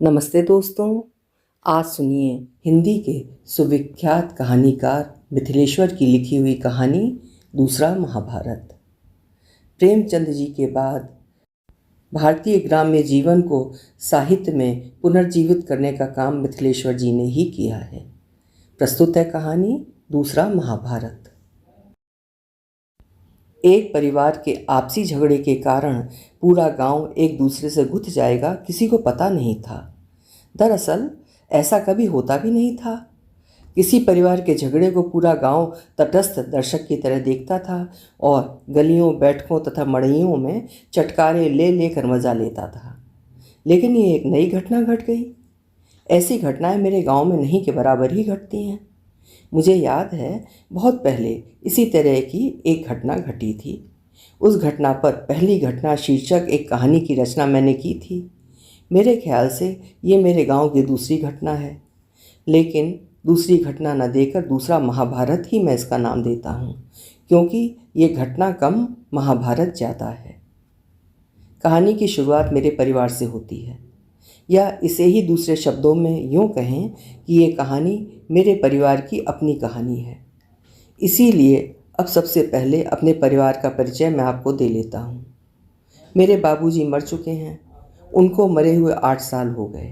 नमस्ते दोस्तों। आज सुनिए हिंदी के सुविख्यात कहानीकार मिथिलेश्वर की लिखी हुई कहानी दूसरा महाभारत। प्रेमचंद जी के बाद भारतीय ग्राम्य जीवन को साहित्य में पुनर्जीवित करने का काम मिथिलेश्वर जी ने ही किया है। प्रस्तुत है कहानी दूसरा महाभारत। एक परिवार के आपसी झगड़े के कारण पूरा गांव एक दूसरे से गुथ जाएगा, किसी को पता नहीं था। दरअसल ऐसा कभी होता भी नहीं था। किसी परिवार के झगड़े को पूरा गांव तटस्थ दर्शक की तरह देखता था और गलियों, बैठकों तथा मड़इयों में चटकारे ले लेकर मजा लेता था। लेकिन ये एक नई घटना घट गई। ऐसी घटनाएं मेरे गांव में नहीं के बराबर ही घटती हैं। मुझे याद है, बहुत पहले इसी तरह की एक घटना घटी थी। उस घटना पर पहली घटना शीर्षक एक कहानी की रचना मैंने की थी। मेरे ख्याल से ये मेरे गांव की दूसरी घटना है, लेकिन दूसरी घटना न देकर दूसरा महाभारत ही मैं इसका नाम देता हूँ, क्योंकि ये घटना कम, महाभारत ज़्यादा है। कहानी की शुरुआत मेरे परिवार से होती है, या इसे ही दूसरे शब्दों में यूँ कहें कि ये कहानी मेरे परिवार की अपनी कहानी है। इसीलिए अब सबसे पहले अपने परिवार का परिचय मैं आपको दे लेता हूँ। मेरे बाबूजी मर चुके हैं। उनको मरे हुए 8 साल हो गए।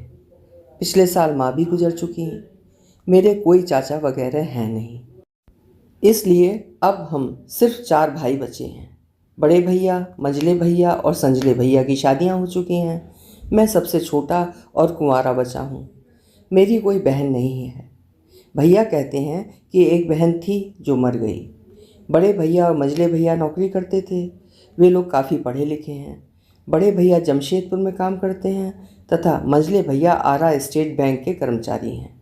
पिछले साल माँ भी गुजर चुकी हैं। मेरे कोई चाचा वगैरह हैं नहीं। इसलिए अब हम सिर्फ 4 भाई बचे हैं। बड़े भैया, मंझले भैया और संजले भैया की शादियाँ हो चुकी हैं। मैं सबसे छोटा और कुंवारा बचा हूँ। मेरी कोई बहन नहीं है। भैया कहते हैं कि एक बहन थी जो मर गई। बड़े भैया और मंझले भैया नौकरी करते थे। वे लोग काफ़ी पढ़े लिखे हैं। बड़े भैया जमशेदपुर में काम करते हैं तथा मंझले भैया आरा स्टेट बैंक के कर्मचारी हैं।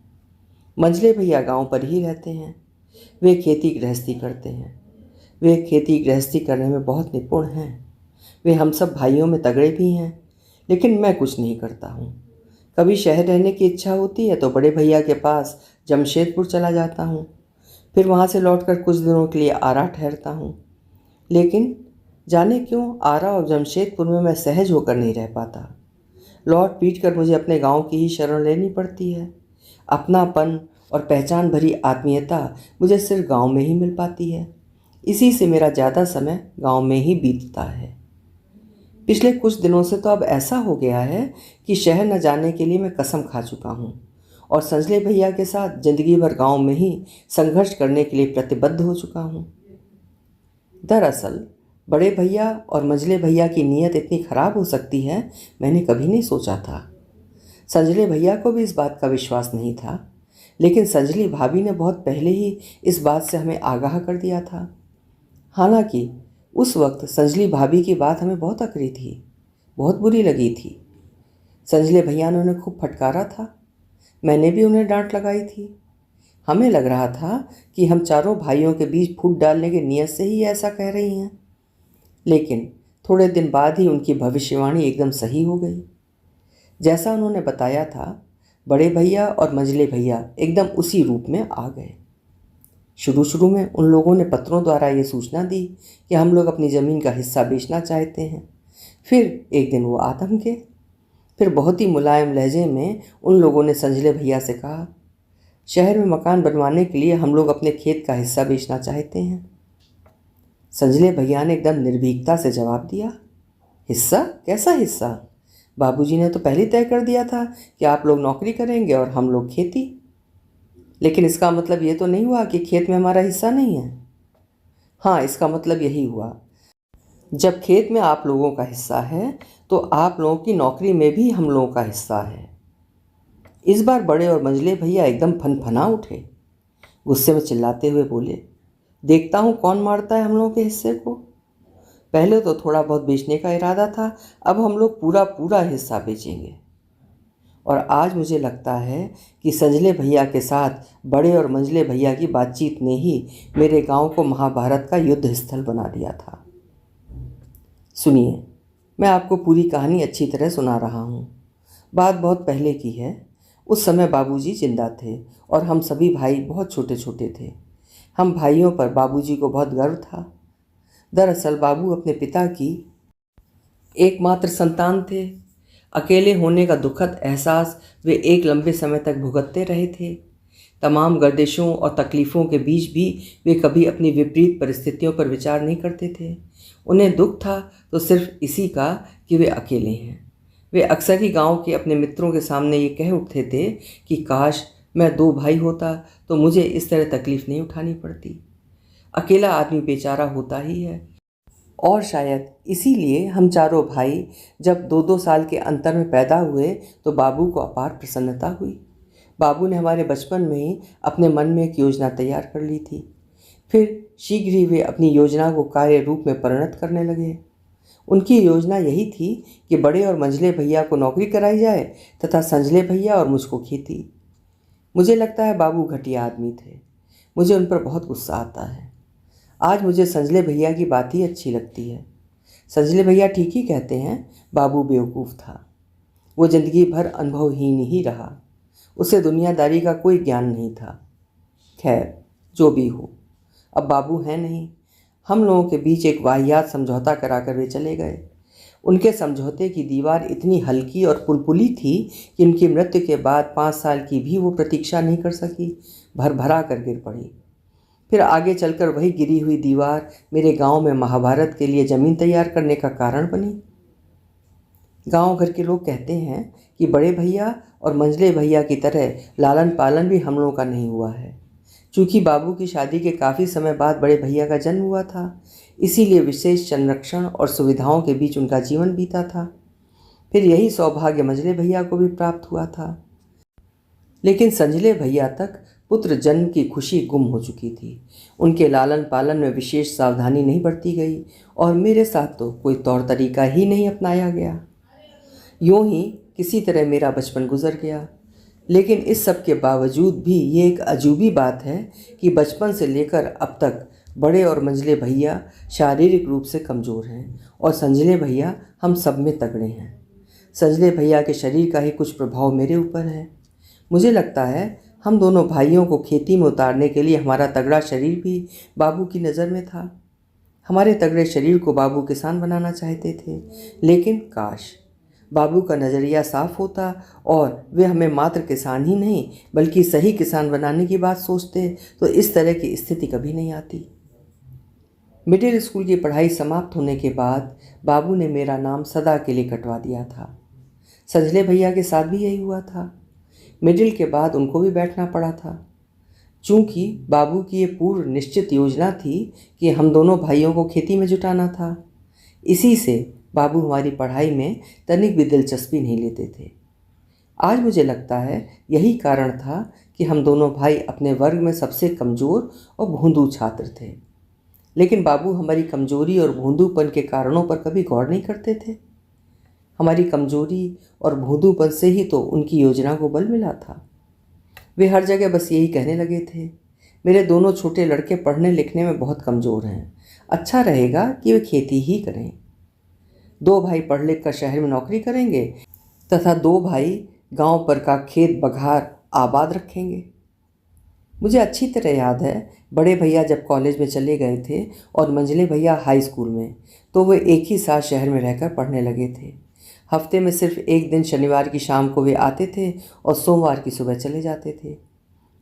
मंझले भैया गांव पर ही रहते हैं। वे खेती गृहस्थी करते हैं। वे खेती गृहस्थी करने में बहुत निपुण हैं। वे हम सब भाइयों में तगड़े भी हैं, लेकिन मैं कुछ नहीं करता हूँ। कभी शहर रहने की इच्छा होती है तो बड़े भैया के पास जमशेदपुर चला जाता हूँ। फिर वहाँ से लौटकर कुछ दिनों के लिए आरा ठहरता हूँ। लेकिन जाने क्यों आरा और जमशेदपुर में मैं सहज होकर नहीं रह पाता। लौट पीट कर मुझे अपने गांव की ही शरण लेनी पड़ती है। अपनापन और पहचान भरी आत्मीयता मुझे सिर्फ गांव में ही मिल पाती है। इसी से मेरा ज़्यादा समय गांव में ही बीतता है। पिछले कुछ दिनों से तो अब ऐसा हो गया है कि शहर न जाने के लिए मैं कसम खा चुका हूँ और संजले भैया के साथ जिंदगी भर गांव में ही संघर्ष करने के लिए प्रतिबद्ध हो चुका हूँ। दरअसल बड़े भैया और मंझले भैया की नीयत इतनी खराब हो सकती है, मैंने कभी नहीं सोचा था। संजले भैया को भी इस बात का विश्वास नहीं था, लेकिन संजली भाभी ने बहुत पहले ही इस बात से हमें आगाह कर दिया था। हालांकि उस वक्त संजली भाभी की बात हमें बहुत अकरी थी, बहुत बुरी लगी थी। संजले भैया ने उन्हें खूब फटकारा था। मैंने भी उन्हें डांट लगाई थी। हमें लग रहा था कि हम चारों भाइयों के बीच फूट डालने की नीयत से ही ऐसा कह रही हैं। लेकिन थोड़े दिन बाद ही उनकी भविष्यवाणी एकदम सही हो गई। जैसा उन्होंने बताया था, बड़े भैया और मंझले भैया एकदम उसी रूप में आ गए। शुरू शुरू में उन लोगों ने पत्रों द्वारा ये सूचना दी कि हम लोग अपनी ज़मीन का हिस्सा बेचना चाहते हैं। फिर एक दिन वो आ थमके। फिर बहुत ही मुलायम लहजे में उन लोगों ने संजले भैया से कहा, शहर में मकान बनवाने के लिए हम लोग अपने खेत का हिस्सा बेचना चाहते हैं। संजले भैया ने एकदम निर्भीकता से जवाब दिया, हिस्सा? कैसा हिस्सा? बाबूजी ने तो पहले तय कर दिया था कि आप लोग नौकरी करेंगे और हम लोग खेती। लेकिन इसका मतलब ये तो नहीं हुआ कि खेत में हमारा हिस्सा नहीं है। हाँ, इसका मतलब यही हुआ, जब खेत में आप लोगों का हिस्सा है तो आप लोगों की नौकरी में भी हम लोगों का हिस्सा है। इस बार बड़े और मंझले भैया एकदम फनफना उठे। गुस्से में चिल्लाते हुए बोले, देखता हूँ कौन मारता है हम लोगों के हिस्से को। पहले तो थोड़ा बहुत बेचने का इरादा था, अब हम लोग पूरा पूरा हिस्सा बेचेंगे। और आज मुझे लगता है कि संजले भैया के साथ बड़े और मंझले भैया की बातचीत ने ही मेरे गांव को महाभारत का युद्ध स्थल बना दिया था। सुनिए, मैं आपको पूरी कहानी अच्छी तरह सुना रहा हूँ। बात बहुत पहले की है। उस समय बाबूजी जिंदा थे और हम सभी भाई बहुत छोटे छोटे थे। हम भाइयों पर बाबूजी को बहुत गर्व था। दरअसल बाबू अपने पिता की एकमात्र संतान थे। अकेले होने का दुखद एहसास वे एक लंबे समय तक भुगतते रहे थे। तमाम गर्दिशों और तकलीफ़ों के बीच भी वे कभी अपनी विपरीत परिस्थितियों पर विचार नहीं करते थे। उन्हें दुख था तो सिर्फ इसी का कि वे अकेले हैं। वे अक्सर ही गांव के अपने मित्रों के सामने ये कह उठते थे कि काश मैं 2 भाई होता तो मुझे इस तरह तकलीफ़ नहीं उठानी पड़ती। अकेला आदमी बेचारा होता ही है। और शायद इसीलिए हम चारों भाई जब 2-2 साल के अंतर में पैदा हुए तो बाबू को अपार प्रसन्नता हुई। बाबू ने हमारे बचपन में ही अपने मन में एक योजना तैयार कर ली थी। फिर शीघ्र ही वे अपनी योजना को कार्य रूप में परिणत करने लगे। उनकी योजना यही थी कि बड़े और मंझले भैया को नौकरी कराई जाए तथा संझले भैया और मुझको खेती। मुझे लगता है बाबू घटिया आदमी थे। मुझे उन पर बहुत गुस्सा आता है। आज मुझे संजले भैया की बात ही अच्छी लगती है। संजले भैया ठीक ही कहते हैं, बाबू बेवकूफ़ था। वो ज़िंदगी भर अनुभवहीन ही रहा। उसे दुनियादारी का कोई ज्ञान नहीं था। खैर, जो भी हो, अब बाबू हैं नहीं। हम लोगों के बीच एक वाहियात समझौता कराकर वे चले गए। उनके समझौते की दीवार इतनी हल्की और पुलपुली थी कि उनकी मृत्यु के बाद 5 साल की भी वो प्रतीक्षा नहीं कर सकी, भरभरा कर गिर पड़ी। फिर आगे चलकर वही गिरी हुई दीवार मेरे गांव में महाभारत के लिए ज़मीन तैयार करने का कारण बनी। गांव भर के लोग कहते हैं कि बड़े भैया और मंझले भैया की तरह लालन पालन भी हम लोगों का नहीं हुआ है। चूँकि बाबू की शादी के काफ़ी समय बाद बड़े भैया का जन्म हुआ था, इसीलिए विशेष संरक्षण और सुविधाओं के बीच उनका जीवन बीता था। फिर यही सौभाग्य मंझले भैया को भी प्राप्त हुआ था। लेकिन संजले भैया तक पुत्र जन्म की खुशी गुम हो चुकी थी। उनके लालन पालन में विशेष सावधानी नहीं बरती गई और मेरे साथ तो कोई तौर तरीका ही नहीं अपनाया गया। यूँ ही किसी तरह मेरा बचपन गुजर गया। लेकिन इस सब के बावजूद भी ये एक अजूबी बात है कि बचपन से लेकर अब तक बड़े और मंझले भैया शारीरिक रूप से कमज़ोर हैं और संजले भैया हम सब में तगड़े हैं। संजले भैया के शरीर का ही कुछ प्रभाव मेरे ऊपर है। मुझे लगता है हम दोनों भाइयों को खेती में उतारने के लिए हमारा तगड़ा शरीर भी बाबू की नज़र में था। हमारे तगड़े शरीर को बाबू किसान बनाना चाहते थे, लेकिन काश बाबू का नज़रिया साफ होता और वे हमें मात्र किसान ही नहीं बल्कि सही किसान बनाने की बात सोचते तो इस तरह की स्थिति कभी नहीं आती। मिडिल स्कूल की पढ़ाई समाप्त होने के बाद बाबू ने मेरा नाम सदा के लिए कटवा दिया था। संजले भैया के साथ भी यही हुआ था। मिडिल के बाद उनको भी बैठना पड़ा था। चूँकि बाबू की ये पूर्व निश्चित योजना थी कि हम दोनों भाइयों को खेती में जुटाना था, इसी से बाबू हमारी पढ़ाई में तनिक भी दिलचस्पी नहीं लेते थे। आज मुझे लगता है यही कारण था कि हम दोनों भाई अपने वर्ग में सबसे कमज़ोर और भोंदू छात्र थे। लेकिन बाबू हमारी कमज़ोरी और भोंदूपन के कारणों पर कभी गौर नहीं करते थे। हमारी कमज़ोरी और भोंदूपन से ही तो उनकी योजना को बल मिला था। वे हर जगह बस यही कहने लगे थे, मेरे दोनों छोटे लड़के पढ़ने लिखने में बहुत कमज़ोर हैं, अच्छा रहेगा कि वे खेती ही करें। 2 भाई पढ़ लिख कर शहर में नौकरी करेंगे तथा 2 भाई गांव पर का खेत बघार आबाद रखेंगे। मुझे अच्छी तरह याद है, बड़े भैया जब कॉलेज में चले गए थे और मंझले भैया हाई स्कूल में, तो वे एक ही साथ शहर में रहकर पढ़ने लगे थे। हफ्ते में सिर्फ एक दिन शनिवार की शाम को वे आते थे और सोमवार की सुबह चले जाते थे।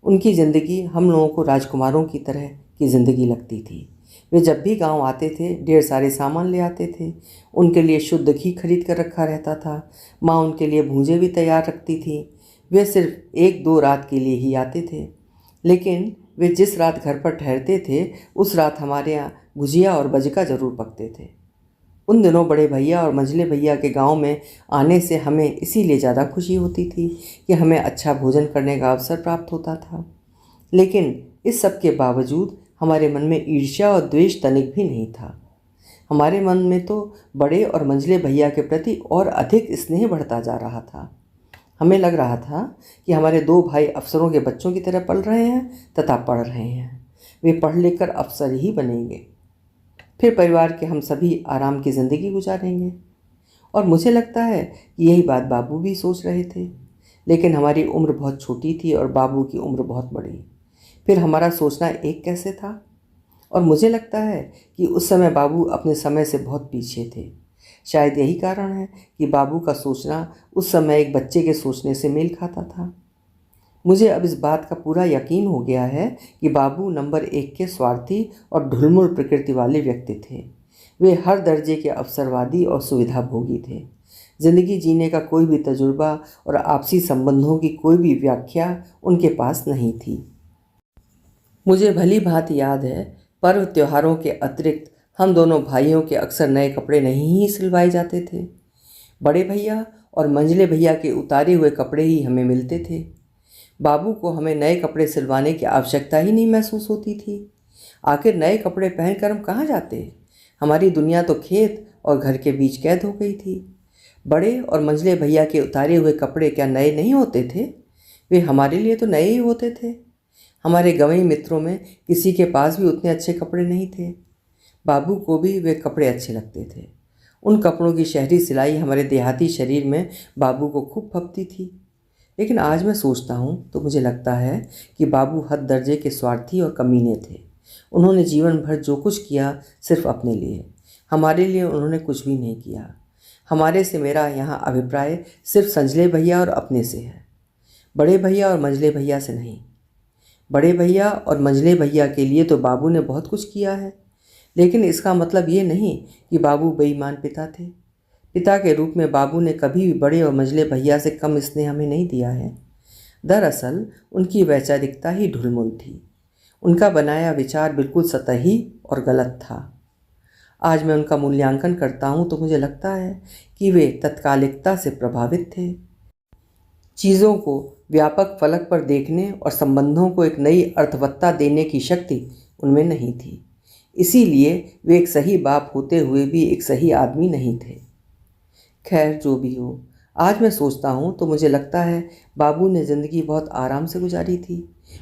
उनकी ज़िंदगी हम लोगों को राजकुमारों की तरह की ज़िंदगी लगती थी। वे जब भी गांव आते थे ढेर सारे सामान ले आते थे। उनके लिए शुद्ध घी खरीद कर रखा रहता था। माँ उनके लिए भूंजे भी तैयार रखती थी। वे सिर्फ 1-2 रात के लिए ही आते थे, लेकिन वे जिस रात घर पर ठहरते थे उस रात हमारे यहाँ भुजिया और बजका ज़रूर पकते थे। उन दिनों बड़े भैया और मंझले भैया के गांव में आने से हमें इसीलिए ज़्यादा खुशी होती थी कि हमें अच्छा भोजन करने का अवसर प्राप्त होता था। लेकिन इस सब के बावजूद हमारे मन में ईर्ष्या और द्वेष तनिक भी नहीं था। हमारे मन में तो बड़े और मंझले भैया के प्रति और अधिक स्नेह बढ़ता जा रहा था। हमें लग रहा था कि हमारे 2 भाई अफसरों के बच्चों की तरह पल रहे हैं तथा पढ़ रहे हैं। वे पढ़ लिख कर अफसर ही बनेंगे। फिर परिवार के हम सभी आराम की ज़िंदगी गुजारेंगे। और मुझे लगता है कि यही बात बाबू भी सोच रहे थे। लेकिन हमारी उम्र बहुत छोटी थी और बाबू की उम्र बहुत बड़ी। फिर हमारा सोचना एक कैसे था। और मुझे लगता है कि उस समय बाबू अपने समय से बहुत पीछे थे। शायद यही कारण है कि बाबू का सोचना उस समय एक बच्चे के सोचने से मेल खाता था। मुझे अब इस बात का पूरा यकीन हो गया है कि बाबू नंबर 1 के स्वार्थी और ढुलमुल प्रकृति वाले व्यक्ति थे। वे हर दर्जे के अवसरवादी और सुविधाभोगी थे। जिंदगी जीने का कोई भी तजुर्बा और आपसी संबंधों की कोई भी व्याख्या उनके पास नहीं थी। मुझे भली भांति याद है, पर्व त्योहारों के अतिरिक्त हम दोनों भाइयों के अक्सर नए कपड़े नहीं ही सिलवाए जाते थे। बड़े भैया और मंझले भैया के उतारे हुए कपड़े ही हमें मिलते थे। बाबू को हमें नए कपड़े सिलवाने की आवश्यकता ही नहीं महसूस होती थी। आखिर नए कपड़े पहनकर हम कहाँ जाते? हमारी दुनिया तो खेत और घर के बीच कैद हो गई थी। बड़े और मंझले भैया के उतारे हुए कपड़े क्या नए नहीं होते थे? वे हमारे लिए तो नए ही होते थे। हमारे गंवई मित्रों में किसी के पास भी उतने अच्छे कपड़े नहीं थे। बाबू को भी वे कपड़े अच्छे लगते थे। उन कपड़ों की शहरी सिलाई हमारे देहाती शरीर में बाबू को खूब फपती थी। लेकिन आज मैं सोचता हूँ तो मुझे लगता है कि बाबू हद दर्जे के स्वार्थी और कमीने थे। उन्होंने जीवन भर जो कुछ किया सिर्फ अपने लिए। हमारे लिए उन्होंने कुछ भी नहीं किया। हमारे से मेरा यहाँ अभिप्राय सिर्फ संजले भैया और अपने से है, बड़े भैया और मंझले भैया से नहीं। बड़े भैया और मंझले भैया के लिए तो बाबू ने बहुत कुछ किया है, लेकिन इसका मतलब ये नहीं कि बाबू बेईमान पिता थे। पिता के रूप में बाबू ने कभी भी बड़े और मंझले भैया से कम स्नेह हमें नहीं दिया है। दरअसल उनकी वैचारिकता ही ढुलमुल थी। उनका बनाया विचार बिल्कुल सतही और गलत था। आज मैं उनका मूल्यांकन करता हूँ तो मुझे लगता है कि वे तत्कालिकता से प्रभावित थे। चीज़ों को व्यापक फलक पर देखने और संबंधों को एक नई अर्थवत्ता देने की शक्ति उनमें नहीं थी। इसीलिए वे एक सही बाप होते हुए भी एक सही आदमी नहीं थे। खैर, जो भी हो, आज मैं सोचता हूँ तो मुझे लगता है बाबू ने ज़िंदगी बहुत आराम से गुजारी थी।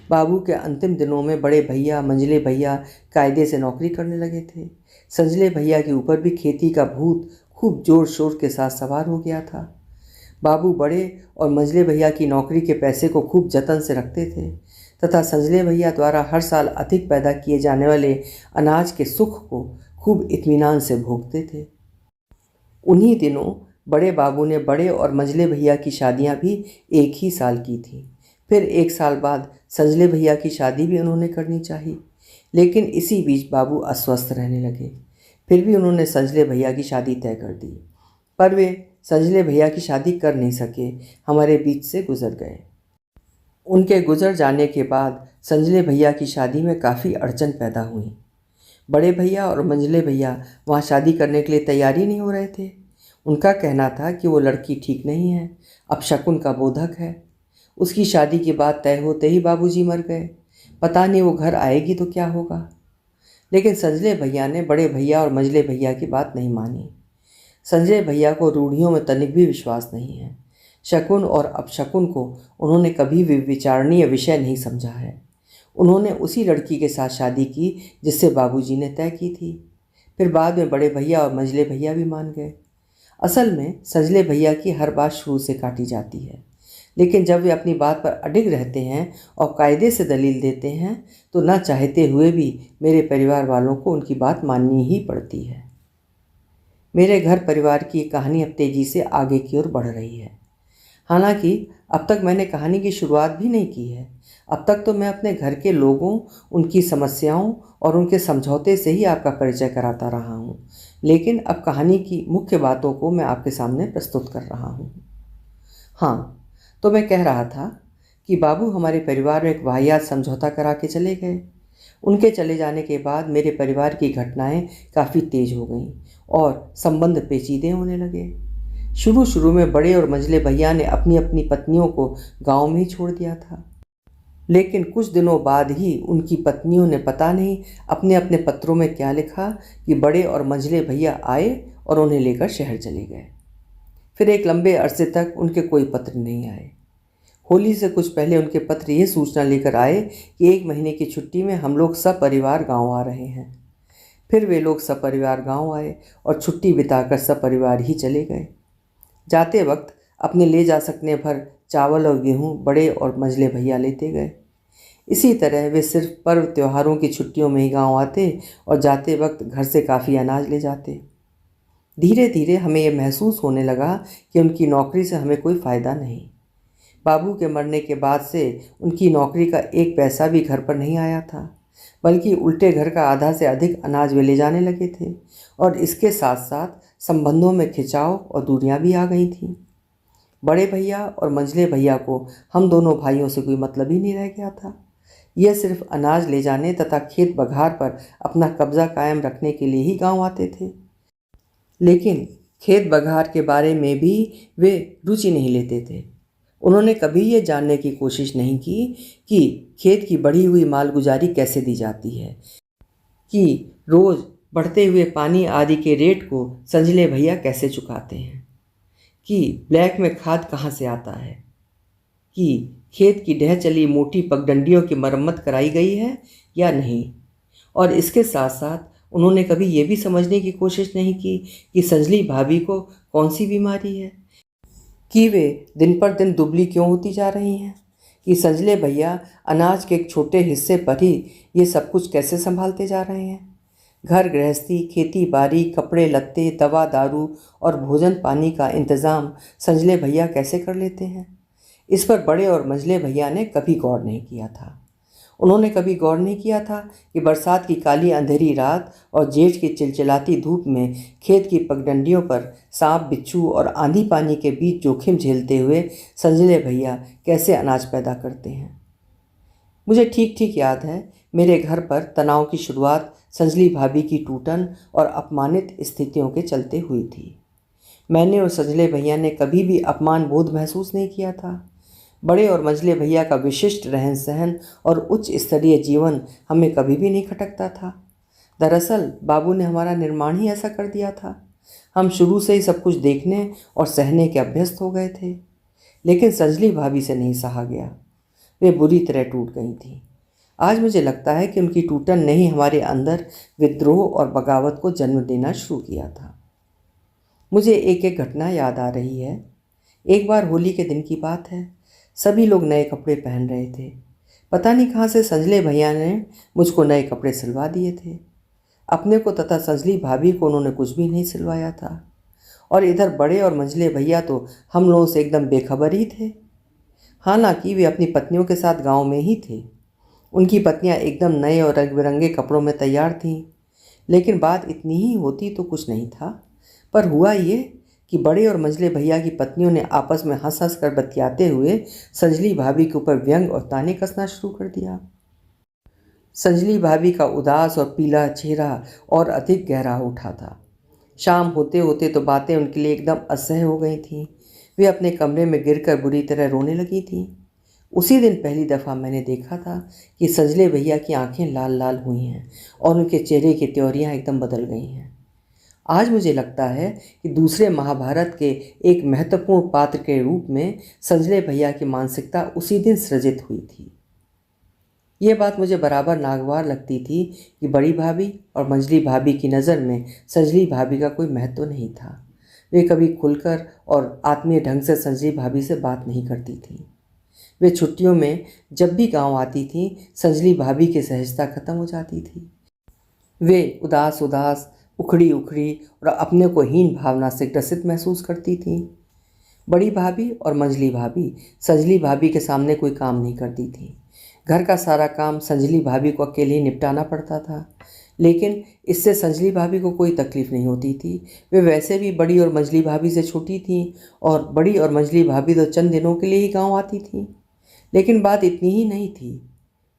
बाबू के अंतिम दिनों में बड़े भैया मंझले भैया कायदे से नौकरी करने लगे थे। संजले भैया के ऊपर भी खेती का भूत खूब जोर शोर के साथ सवार हो गया था। बाबू बड़े और मंझले भैया की नौकरी के पैसे को खूब जतन से रखते थे तथा संजले भैया द्वारा हर साल अधिक पैदा किए जाने वाले अनाज के सुख को खूब इत्मीनान से भोगते थे। उन्हीं दिनों बड़े बाबू ने बड़े और मंझले भैया की शादियां भी एक ही साल की थी। फिर एक साल बाद संजले भैया की शादी भी उन्होंने करनी चाहिए, लेकिन इसी बीच बाबू अस्वस्थ रहने लगे। फिर भी उन्होंने संजले भैया की शादी तय कर दी, पर वे संजले भैया की शादी कर नहीं सके, हमारे बीच से गुजर गए। उनके गुजर जाने के बाद संजले भैया की शादी में काफ़ी अड़चन पैदा हुई। बड़े भैया और मंझले भैया वहाँ शादी करने के लिए तैयार ही नहीं हो रहे थे। उनका कहना था कि वो लड़की ठीक नहीं है, अपशकुन का बोधक है। उसकी शादी की बात तय होते ही बाबूजी मर गए। पता नहीं वो घर आएगी तो क्या होगा। लेकिन संजले भैया ने बड़े भैया और मंझले भैया की बात नहीं मानी। संजय भैया को रूढ़ियों में तनिक भी विश्वास नहीं है। शकुन और अपशकुन को उन्होंने कभी भी विचारणीय विषय नहीं समझा है। उन्होंने उसी लड़की के साथ शादी की जिससे बाबूजी ने तय की थी। फिर बाद में बड़े भैया और मंझले भैया भी मान गए। असल में संजले भैया की हर बात शुरू से काटी जाती है, लेकिन जब वे अपनी बात पर अडिग रहते हैं और कायदे से दलील देते हैं तो न चाहते हुए भी मेरे परिवार वालों को उनकी बात माननी ही पड़ती है। मेरे घर परिवार की कहानी अब तेज़ी से आगे की ओर बढ़ रही है। हालांकि अब तक मैंने कहानी की शुरुआत भी नहीं की है। अब तक तो मैं अपने घर के लोगों, उनकी समस्याओं और उनके समझौते से ही आपका परिचय कराता रहा हूँ, लेकिन अब कहानी की मुख्य बातों को मैं आपके सामने प्रस्तुत कर रहा हूँ। हाँ, तो मैं कह रहा था कि बाबू हमारे परिवार में एक वाहियात समझौता करा के चले गए। उनके चले जाने के बाद मेरे परिवार की घटनाएं काफ़ी तेज हो गईं और संबंध पेचीदे होने लगे। शुरू शुरू में बड़े और मंझले भैया ने अपनी अपनी पत्नियों को गांव में ही छोड़ दिया था, लेकिन कुछ दिनों बाद ही उनकी पत्नियों ने पता नहीं अपने अपने पत्रों में क्या लिखा कि बड़े और मंझले भैया आए और उन्हें लेकर शहर चले गए। फिर एक लंबे अरसे तक उनके कोई पत्र नहीं आए। होली से कुछ पहले उनके पत्र ये सूचना लेकर आए कि 1 महीने की छुट्टी में हम लोग सपरिवार गाँव आ रहे हैं। फिर वे लोग सपरिवार गाँव आए और छुट्टी बिताकर सपरिवार ही चले गए। जाते वक्त अपने ले जा सकने भर चावल और गेहूँ बड़े और मंझले भैया लेते गए। इसी तरह वे सिर्फ पर्व त्योहारों की छुट्टियों में ही गांव आते और जाते वक्त घर से काफ़ी अनाज ले जाते। धीरे धीरे हमें यह महसूस होने लगा कि उनकी नौकरी से हमें कोई फ़ायदा नहीं। बाबू के मरने के बाद से उनकी नौकरी का एक पैसा भी घर पर नहीं आया था, बल्कि उल्टे घर का आधा से अधिक अनाज वे ले जाने लगे थे और इसके साथ साथ संबंधों में खिंचाव और दूरियां भी आ गई थीं। बड़े भैया और मंझले भैया को हम दोनों भाइयों से कोई मतलब ही नहीं रह गया था। यह सिर्फ अनाज ले जाने तथा खेत बघार पर अपना कब्जा कायम रखने के लिए ही गांव आते थे, लेकिन खेत बघार के बारे में भी वे रुचि नहीं लेते थे। उन्होंने कभी ये जानने की कोशिश नहीं की कि खेत की बढ़ी हुई मालगुजारी कैसे दी जाती है, कि रोज़ बढ़ते हुए पानी आदि के रेट को संजले भैया कैसे चुकाते हैं, कि ब्लैक में खाद कहाँ से आता है, कि खेत की ढह चली मोटी पगडंडियों की मरम्मत कराई गई है या नहीं। और इसके साथ साथ उन्होंने कभी ये भी समझने की कोशिश नहीं की कि संजली भाभी को कौन सी बीमारी है, कि वे दिन पर दिन दुबली क्यों होती जा रही हैं, कि संजले भैया अनाज के एक छोटे हिस्से पर ही ये सब कुछ कैसे संभालते जा रहे हैं। घर गृहस्थी, खेती बाड़ी, कपड़े लत्ते, दवा दारू और भोजन पानी का इंतज़ाम संजले भैया कैसे कर लेते हैं। इस पर बड़े और मंझले भैया ने कभी गौर नहीं किया था। उन्होंने कभी गौर नहीं किया था कि बरसात की काली अंधेरी रात और जेठ की चिलचिलाती धूप में खेत की पगडंडियों पर सांप, बिच्छू और आंधी पानी के बीच जोखिम झेलते हुए संजले भैया कैसे अनाज पैदा करते हैं। मुझे ठीक ठीक याद है, मेरे घर पर तनाव की शुरुआत संजली भाभी की टूटन और अपमानित स्थितियों के चलते हुई थी। मैंने और संजले भैया ने कभी भी अपमान बोध महसूस नहीं किया था। बड़े और मंझले भैया का विशिष्ट रहन सहन और उच्च स्तरीय जीवन हमें कभी भी नहीं खटकता था। दरअसल बाबू ने हमारा निर्माण ही ऐसा कर दिया था। हम शुरू से ही सब कुछ देखने और सहने के अभ्यस्त हो गए थे, लेकिन संजली भाभी से नहीं सहा गया। वे बुरी तरह टूट गई थीं। आज मुझे लगता है कि उनकी टूटन ने ही हमारे अंदर विद्रोह और बगावत को जन्म देना शुरू किया था। मुझे एक एक घटना याद आ रही है। एक बार होली के दिन की बात है। सभी लोग नए कपड़े पहन रहे थे। पता नहीं कहाँ से संजले भैया ने मुझको नए कपड़े सिलवा दिए थे। अपने को तथा संजली भाभी को उन्होंने कुछ भी नहीं सिलवाया था। और इधर बड़े और मंझले भैया तो हम लोगों से एकदम बेखबर ही थे। हालांकि वे अपनी पत्नियों के साथ गांव में ही थे। उनकी पत्नियां एकदम नए और रंग बिरंगे कपड़ों में तैयार थीं। लेकिन बात इतनी ही होती तो कुछ नहीं था, पर हुआ ये कि बड़े और मंझले भैया की पत्नियों ने आपस में हंस हंस कर बतियाते हुए संजली भाभी के ऊपर व्यंग और ताने कसना शुरू कर दिया। संजली भाभी का उदास और पीला चेहरा और अधिक गहरा उठा था। शाम होते होते तो बातें उनके लिए एकदम असह्य हो गई थीं। वे अपने कमरे में गिरकर बुरी तरह रोने लगी थीं। उसी दिन पहली दफ़ा मैंने देखा था कि संजले भैया की आंखें लाल लाल हुई हैं और उनके चेहरे की त्योरियां एकदम बदल गई हैं। आज मुझे लगता है कि दूसरे महाभारत के एक महत्वपूर्ण पात्र के रूप में संजले भैया की मानसिकता उसी दिन सृजित हुई थी। ये बात मुझे बराबर नागवार लगती थी कि बड़ी भाभी और मंझली भाभी की नज़र में संजली भाभी का कोई महत्व नहीं था। वे कभी खुलकर और आत्मीय ढंग से संजली भाभी से बात नहीं करती थीं। वे छुट्टियों में जब भी गांव आती थीं, संजली भाभी की सहजता खत्म हो जाती थी। वे उदास उदास, उखड़ी उखड़ी और अपने को हीन भावना से ग्रसित महसूस करती थीं। बड़ी भाभी और मंझली भाभी संजली भाभी के सामने कोई काम नहीं करती थी। घर का सारा काम संजली भाभी को अकेले ही निपटाना पड़ता था, लेकिन इससे संजली भाभी को कोई तकलीफ़ नहीं होती थी। वे वैसे भी बड़ी और मंझली भाभी से छोटी थीं और बड़ी और मंझली भाभी तो चंद दिनों के लिए ही गांव आती थीं। लेकिन बात इतनी ही नहीं थी।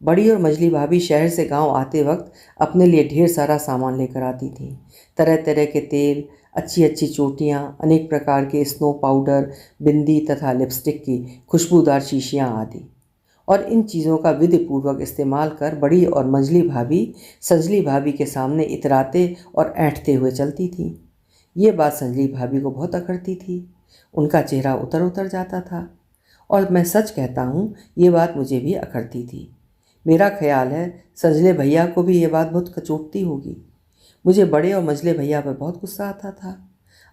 बड़ी और मंझली भाभी शहर से गांव आते वक्त अपने लिए ढेर सारा सामान लेकर आती थीं। तरह तरह के तेल, अच्छी अच्छी चोटियाँ, अनेक प्रकार के स्नो पाउडर, बिंदी तथा लिपस्टिक की खुशबूदार शीशियाँ आदि। और इन चीज़ों का विधिपूर्वक इस्तेमाल कर बड़ी और मंझली भाभी संजली भाभी के सामने इतराते और ऐंठते हुए चलती थीं। ये बात संजली भाभी को बहुत अखरती थी। उनका चेहरा उतर उतर जाता था। और मैं सच कहता हूँ, ये बात मुझे भी अखरती थी। मेरा ख्याल है संजले भैया को भी ये बात बहुत कचोटती होगी। मुझे बड़े और मंझले भैया पर बहुत गुस्सा आता था।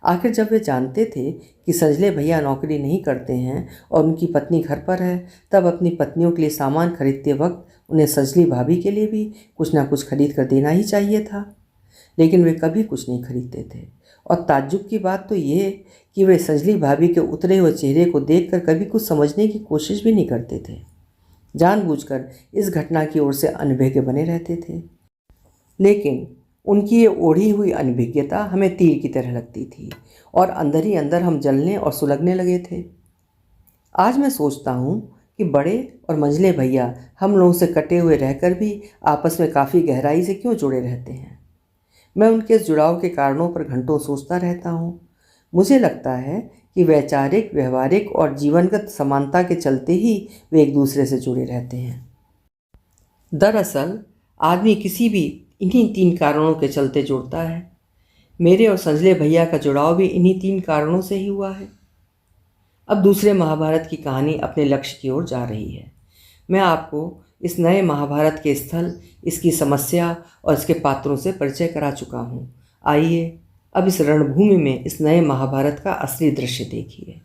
आखिर जब वे जानते थे कि संजले भैया नौकरी नहीं करते हैं और उनकी पत्नी घर पर है, तब अपनी पत्नियों के लिए सामान खरीदते वक्त उन्हें संजली भाभी के लिए भी कुछ ना कुछ खरीद कर देना ही चाहिए था। लेकिन वे कभी कुछ नहीं खरीदते थे और ताज्जुब की बात तो ये कि वे संजली भाभी के उतरे हुए चेहरे को देखकर कभी कुछ समझने की कोशिश भी नहीं करते थे। जानबूझकर इस घटना की ओर से अनभिज्ञ बने रहते थे, लेकिन उनकी ये ओढ़ी हुई अनभिज्ञता हमें तीर की तरह लगती थी और अंदर ही अंदर हम जलने और सुलगने लगे थे। आज मैं सोचता हूँ कि बड़े और मंझले भैया हम लोगों से कटे हुए रहकर भी आपस में काफ़ी गहराई से क्यों जुड़े रहते हैं। मैं उनके इस जुड़ाव के कारणों पर घंटों सोचता रहता हूँ। मुझे लगता है कि वैचारिक, व्यवहारिक और जीवनगत समानता के चलते ही वे एक दूसरे से जुड़े रहते हैं। दरअसल आदमी किसी भी इन्हीं 3 कारणों के चलते जुड़ता है। मेरे और संजले भैया का जुड़ाव भी इन्हीं 3 कारणों से ही हुआ है। अब दूसरे महाभारत की कहानी अपने लक्ष्य की ओर जा रही है। मैं आपको इस नए महाभारत के स्थल, इसकी समस्या और इसके पात्रों से परिचय करा चुका हूँ। आइए अब इस रणभूमि में इस नए महाभारत का असली दृश्य देखिए।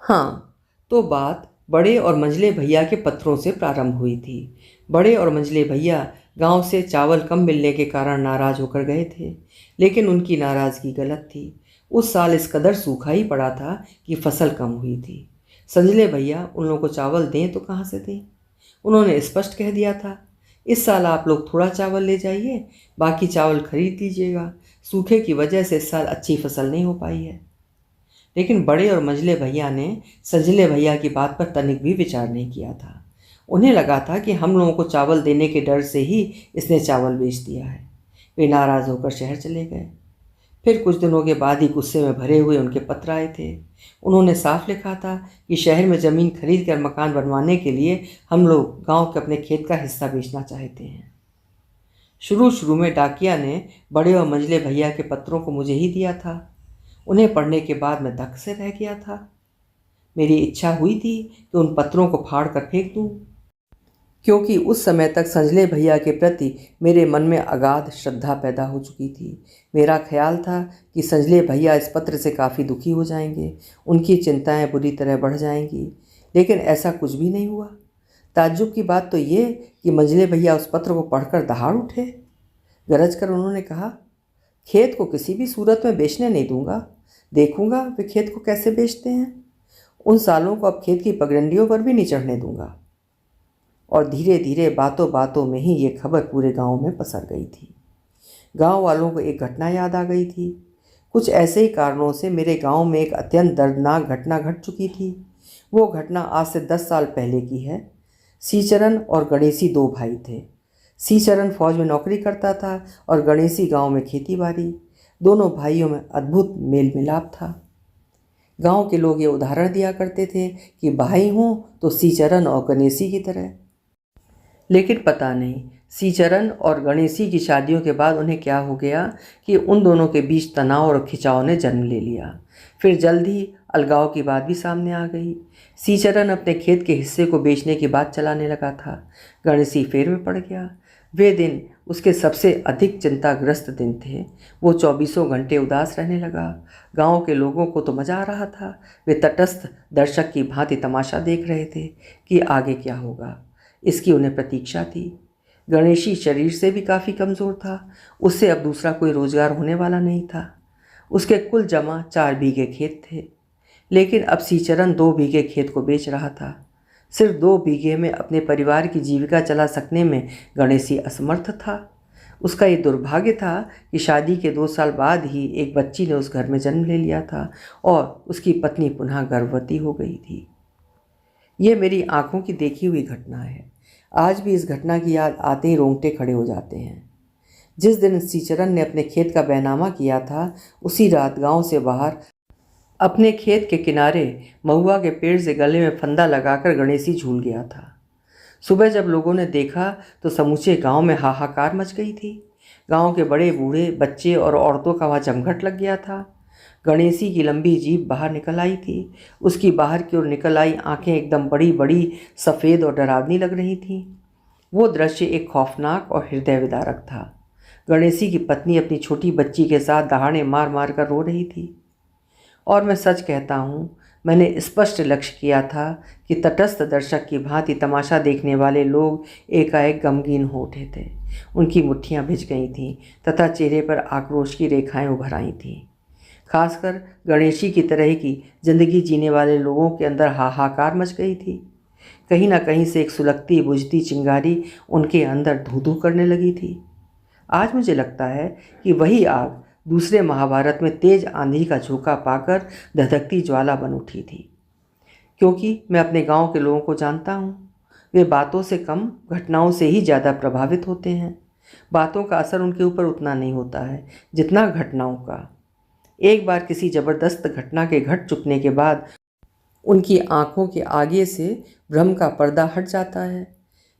हाँ, तो बात बड़े और मंझले भैया के पत्रों से प्रारंभ हुई थी। बड़े और मंझले भैया गांव से चावल कम मिलने के कारण नाराज होकर गए थे, लेकिन उनकी नाराज़गी गलत थी। उस साल इस कदर सूखा ही पड़ा था कि फसल कम हुई थी। संजले भैया उन लोगों को चावल दें तो कहाँ से दें। उन्होंने स्पष्ट कह दिया था, इस साल आप लोग थोड़ा चावल ले जाइए, बाकी चावल खरीद लीजिएगा। सूखे की वजह से इस साल अच्छी फसल नहीं हो पाई है। लेकिन बड़े और मंझले भैया ने संजले भैया की बात पर तनिक भी विचार नहीं किया था। उन्हें लगा था कि हम लोगों को चावल देने के डर से ही इसने चावल बेच दिया है। वे नाराज़ होकर शहर चले गए। फिर कुछ दिनों के बाद ही गुस्से में भरे हुए उनके पत्र आए थे। उन्होंने साफ लिखा था कि शहर में ज़मीन खरीद कर मकान बनवाने के लिए हम लोग गांव के अपने खेत का हिस्सा बेचना चाहते हैं। शुरू में डाकिया ने बड़े और मंझले भैया के पत्रों को मुझे ही दिया था। उन्हें पढ़ने के बाद मैं धक से रह गया था। मेरी इच्छा हुई थी कि उन पत्रों को फाड़ कर फेंक दूं, क्योंकि उस समय तक संजले भैया के प्रति मेरे मन में अगाध श्रद्धा पैदा हो चुकी थी। मेरा ख्याल था कि संजले भैया इस पत्र से काफ़ी दुखी हो जाएंगे, उनकी चिंताएं बुरी तरह बढ़ जाएंगी, लेकिन ऐसा कुछ भी नहीं हुआ। ताज्जुब की बात तो ये कि मंझले भैया उस पत्र को पढ़कर दहाड़ उठे। गरज कर उन्होंने कहा, खेत को किसी भी सूरत में बेचने नहीं दूंगा, देखूंगा वे खेत को कैसे बेचते हैं। उन सालों को अब खेत की पगडंडियों पर भी नहीं चढ़ने दूंगा। और धीरे धीरे बातों बातों में ही ये खबर पूरे गांव में पसर गई थी। गांव वालों को एक घटना याद आ गई थी। कुछ ऐसे ही कारणों से मेरे गांव में एक अत्यंत दर्दनाक घटना घट चुकी थी। वो घटना आज से 10 साल पहले की है। सीचरण और गणेशी 2 भाई थे। सीचरण फौज में नौकरी करता था और गणेशी गांव में खेती बाड़ी। दोनों भाइयों में अद्भुत मेल मिलाप था। गांव के लोग ये उदाहरण दिया करते थे कि भाई हों तो सीचरण और गणेशी की तरह। लेकिन पता नहीं सीचरण और गणेशी की शादियों के बाद उन्हें क्या हो गया कि उन दोनों के बीच तनाव और खिंचाव ने जन्म ले लिया। फिर जल्द ही अलगाव की बात भी सामने आ गई। सीचरण अपने खेत के हिस्से को बेचने की बात चलाने लगा था। गणेशी फेर में पड़ गया। वे दिन उसके सबसे अधिक चिंताग्रस्त दिन थे। वो 24 घंटे उदास रहने लगा। गांव के लोगों को तो मज़ा आ रहा था। वे तटस्थ दर्शक की भांति तमाशा देख रहे थे कि आगे क्या होगा, इसकी उन्हें प्रतीक्षा थी। गणेशी शरीर से भी काफ़ी कमज़ोर था। उससे अब दूसरा कोई रोज़गार होने वाला नहीं था। उसके कुल जमा 4 बीघे खेत थे, लेकिन अब सीचरण 2 बीघे खेत को बेच रहा था। सिर्फ 2 बीघे में अपने परिवार की जीविका चला सकने में गणेशी असमर्थ था। उसका ये दुर्भाग्य था कि शादी के 2 साल बाद ही एक बच्ची ने उस घर में जन्म ले लिया था और उसकी पत्नी पुनः गर्भवती हो गई थी। ये मेरी आंखों की देखी हुई घटना है। आज भी इस घटना की याद आते ही रोंगटे खड़े हो जाते हैं। जिस दिन सीचरण ने अपने खेत का बैनामा किया था, उसी रात गांव से बाहर अपने खेत के किनारे महुआ के पेड़ से गले में फंदा लगाकर गणेशी झूल गया था। सुबह जब लोगों ने देखा तो समूचे गांव में हाहाकार मच गई थी। गांव के बड़े बूढ़े, बच्चे और औरतों का वहाँ जमघट लग गया था। गणेशी की लंबी जीभ बाहर निकल आई थी। उसकी बाहर की ओर निकल आई आंखें एकदम बड़ी बड़ी, सफ़ेद और डरावनी लग रही थीं। वो दृश्य एक खौफनाक और हृदय विदारक था। गणेशी की पत्नी अपनी छोटी बच्ची के साथ दहाड़े मार मार कर रो रही थी। और मैं सच कहता हूँ, मैंने स्पष्ट लक्ष्य किया था कि तटस्थ दर्शक की भांति तमाशा देखने वाले लोग एकाएक गमगीन हो उठे थे। उनकी मुट्ठियां भिज गई थीं तथा चेहरे पर आक्रोश की रेखाएं उभर आई थीं। खासकर गणेशी की तरह की जिंदगी जीने वाले लोगों के अंदर हाहाकार मच गई थी। कहीं ना कहीं से एक सुलगती बुझती चिंगारी उनके अंदर धू धू करने लगी थी। आज मुझे लगता है कि वही आग दूसरे महाभारत में तेज आंधी का झोंका पाकर धधकती ज्वाला बन उठी थी। क्योंकि मैं अपने गांव के लोगों को जानता हूँ, वे बातों से कम घटनाओं से ही ज़्यादा प्रभावित होते हैं। बातों का असर उनके ऊपर उतना नहीं होता है जितना घटनाओं का। एक बार किसी ज़बरदस्त घटना के घट चुकने के बाद उनकी आंखों के आगे से भ्रम का पर्दा हट जाता है।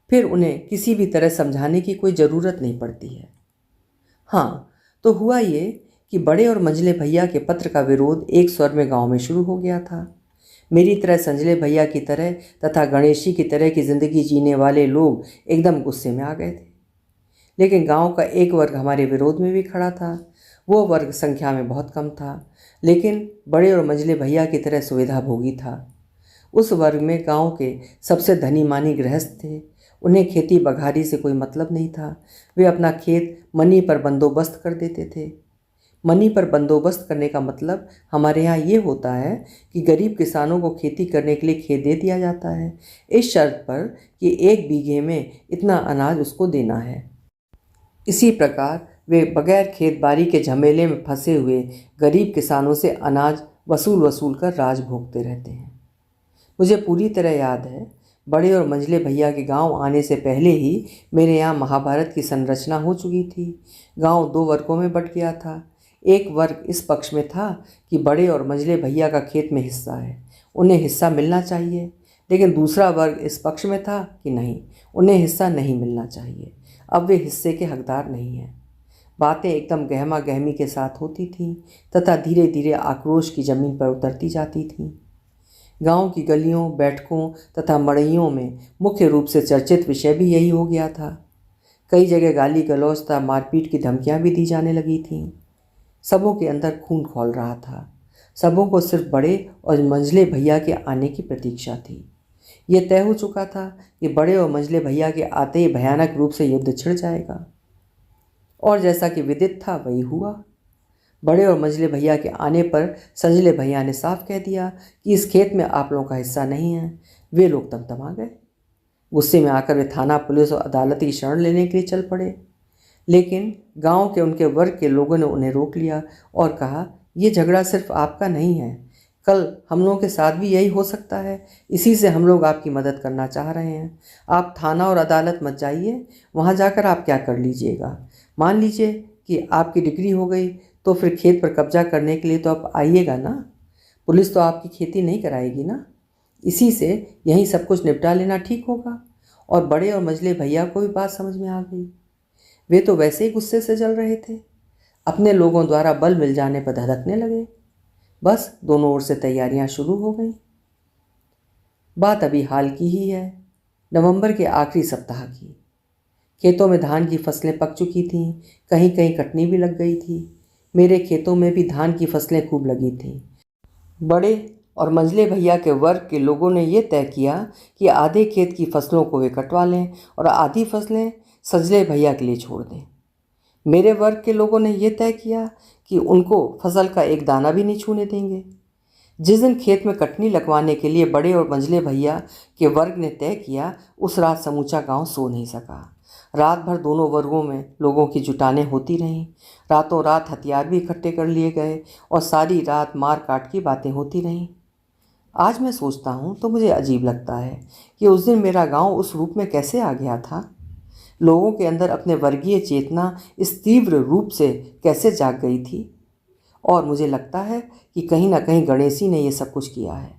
फिर उन्हें किसी भी तरह समझाने की कोई ज़रूरत नहीं पड़ती है। हाँ, तो हुआ ये कि बड़े और मंझले भैया के पत्र का विरोध एक स्वर में गांव में शुरू हो गया था। मेरी तरह संजले भैया की तरह तथा गणेशी की तरह की ज़िंदगी जीने वाले लोग एकदम गुस्से में आ गए थे। लेकिन गांव का एक वर्ग हमारे विरोध में भी खड़ा था। वो वर्ग संख्या में बहुत कम था, लेकिन बड़े और मंझले भैया की तरह सुविधा भोगी था। उस वर्ग में गांव के सबसे धनी मानी गृहस्थ थे। उन्हें खेती बघारी से कोई मतलब नहीं था। वे अपना खेत मनी पर बंदोबस्त कर देते थे। मनी पर बंदोबस्त करने का मतलब हमारे यहाँ ये होता है कि गरीब किसानों को खेती करने के लिए खेत दे दिया जाता है, इस शर्त पर कि 1 बीघे में इतना अनाज उसको देना है। इसी प्रकार वे बगैर खेत बाड़ी के झमेले में फंसे हुए गरीब किसानों से अनाज वसूल कर राज भोगते रहते हैं। मुझे पूरी तरह याद है, बड़े और मंझले भैया के गांव आने से पहले ही मेरे यहाँ महाभारत की संरचना हो चुकी थी। गांव 2 वर्गों में बंट गया था। एक वर्ग इस पक्ष में था कि बड़े और मंझले भैया का खेत में हिस्सा है, उन्हें हिस्सा मिलना चाहिए। लेकिन दूसरा वर्ग इस पक्ष में था कि नहीं, उन्हें हिस्सा नहीं मिलना चाहिए, अब वे हिस्से के हकदार नहीं हैं। बातें एकदम गहमा गहमी के साथ होती थीं तथा धीरे धीरे आक्रोश की ज़मीन पर उतरती जाती थीं। गांव की गलियों, बैठकों तथा मड़इयों में मुख्य रूप से चर्चित विषय भी यही हो गया था। कई जगह गाली गलौज तथा मारपीट की धमकियां भी दी जाने लगी थीं। सबों के अंदर खून खौल रहा था। सबों को सिर्फ बड़े और मंझले भैया के आने की प्रतीक्षा थी। ये तय हो चुका था कि बड़े और मंझले भैया के आते ही भयानक रूप से युद्ध छिड़ जाएगा। और जैसा कि विदित था वही हुआ। बड़े और मंझले भैया के आने पर संजले भैया ने साफ कह दिया कि इस खेत में आप लोगों का हिस्सा नहीं है। वे लोग तमतमा गए। गुस्से में आकर वे थाना, पुलिस और अदालत की शरण लेने के लिए चल पड़े। लेकिन गांव के उनके वर्ग के लोगों ने उन्हें रोक लिया और कहा, ये झगड़ा सिर्फ आपका नहीं है, कल हम लोगों के साथ भी यही हो सकता है। इसी से हम लोग आपकी मदद करना चाह रहे हैं। आप थाना और अदालत मत जाइए, वहाँ जाकर आप क्या कर लीजिएगा। मान लीजिए कि आपकी डिग्री हो गई तो फिर खेत पर कब्जा करने के लिए तो आप आइएगा ना। पुलिस तो आपकी खेती नहीं कराएगी ना। इसी से यहीं सब कुछ निपटा लेना ठीक होगा। और बड़े और मंझले भैया को भी बात समझ में आ गई। वे तो वैसे ही गुस्से से जल रहे थे। अपने लोगों द्वारा बल मिल जाने पर धधकने लगे। बस दोनों ओर से तैयारियां शुरू हो गईं। बात अभी हाल की ही है, नवंबर के आखिरी सप्ताह की। खेतों में धान की फसलें पक चुकी थीं, कहीं कहीं कटनी भी लग गई थी। मेरे खेतों में भी धान की फसलें खूब लगी थीं। बड़े और मंझले भैया के वर्ग के लोगों ने यह तय किया कि आधे खेत की फसलों को वे कटवा लें और आधी फसलें संजले भैया के लिए छोड़ दें। मेरे वर्ग के लोगों ने यह तय किया कि उनको फसल का एक दाना भी नहीं छूने देंगे। जिस दिन खेत में कटनी लगवाने के लिए बड़े और मंझले भैया के वर्ग ने तय किया, उस रात समूचा गांव सो नहीं सका। रात भर दोनों वर्गों में लोगों की जुटानें होती रहीं। रातों रात हथियार भी इकट्ठे कर लिए गए और सारी रात मार काट की बातें होती रहीं। आज मैं सोचता हूँ तो मुझे अजीब लगता है कि उस दिन मेरा गांव उस रूप में कैसे आ गया था। लोगों के अंदर अपने वर्गीय चेतना इस तीव्र रूप से कैसे जाग गई थी। और मुझे लगता है कि कहीं ना कहीं गणेशी ने यह सब कुछ किया है।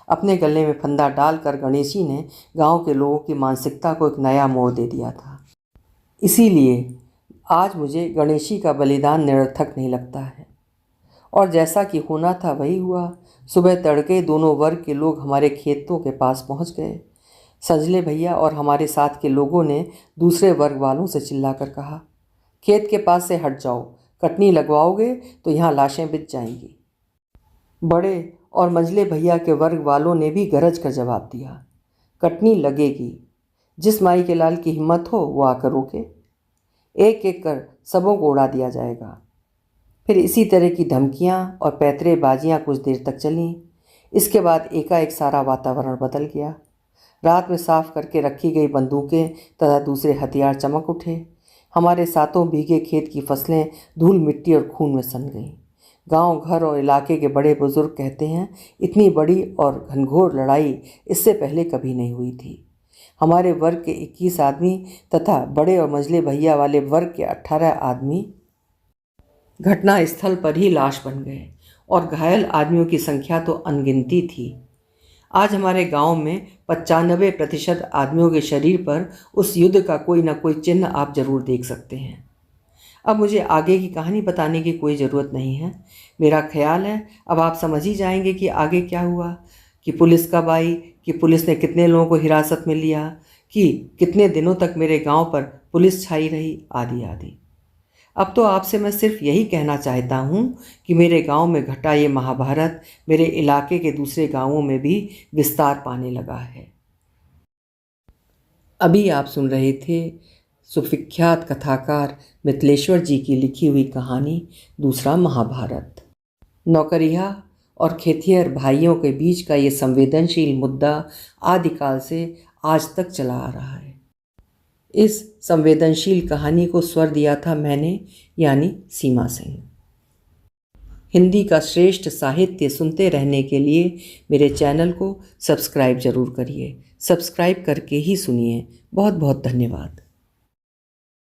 अपने गले में फंदा डालकर गणेशी ने गांव के लोगों की मानसिकता को एक नया मोड़ दे दिया था। इसीलिए आज मुझे गणेशी का बलिदान निरर्थक नहीं लगता है। और जैसा कि होना था वही हुआ। सुबह तड़के दोनों वर्ग के लोग हमारे खेतों के पास पहुंच गए। संजले भैया और हमारे साथ के लोगों ने दूसरे वर्ग वालों से चिल्लाकर कहा, खेत के पास से हट जाओ, कटनी लगवाओगे तो यहाँ लाशें बिछ जाएंगी। बड़े और मंझले भैया के वर्ग वालों ने भी गरज कर जवाब दिया, कटनी लगेगी, जिस माई के लाल की हिम्मत हो वो आकर रोके। एक एक कर सबों को उड़ा दिया जाएगा। फिर इसी तरह की धमकियां और पैतरेबाजियां कुछ देर तक चलीं। इसके बाद एकाएक सारा वातावरण बदल गया। रात में साफ करके रखी गई बंदूकें तथा दूसरे हथियार चमक उठे। हमारे सातों भीगे खेत की फसलें धूल मिट्टी और खून में सन गईं। गांव, घर और इलाके के बड़े बुजुर्ग कहते हैं, इतनी बड़ी और घनघोर लड़ाई इससे पहले कभी नहीं हुई थी। हमारे वर्ग के 21 आदमी तथा बड़े और मझले भैया वाले वर्ग के 18 आदमी घटना स्थल पर ही लाश बन गए और घायल आदमियों की संख्या तो अनगिनती थी। आज हमारे गांव में 95% आदमियों के शरीर पर उस युद्ध का कोई ना कोई चिन्ह आप जरूर देख सकते हैं। अब मुझे आगे की कहानी बताने की कोई ज़रूरत नहीं है। मेरा ख्याल है अब आप समझ ही जाएंगे कि आगे क्या हुआ, कि पुलिस कब आई, कि पुलिस ने कितने लोगों को हिरासत में लिया, कि कितने दिनों तक मेरे गांव पर पुलिस छाई रही, आदि आदि। अब तो आपसे मैं सिर्फ यही कहना चाहता हूँ कि मेरे गांव में घटा ये महाभारत मेरे इलाके के दूसरे गांवों में भी विस्तार पाने लगा है। अभी आप सुन रहे थे सुविख्यात कथाकार मिथिलेश्वर जी की लिखी हुई कहानी दूसरा महाभारत। नौकरिया और खेतिहर भाइयों के बीच का ये संवेदनशील मुद्दा आदिकाल से आज तक चला आ रहा है। इस संवेदनशील कहानी को स्वर दिया था मैंने, यानी सीमा सिंह। हिंदी का श्रेष्ठ साहित्य सुनते रहने के लिए मेरे चैनल को सब्सक्राइब जरूर करिए। सब्सक्राइब करके ही सुनिए। बहुत बहुत धन्यवाद।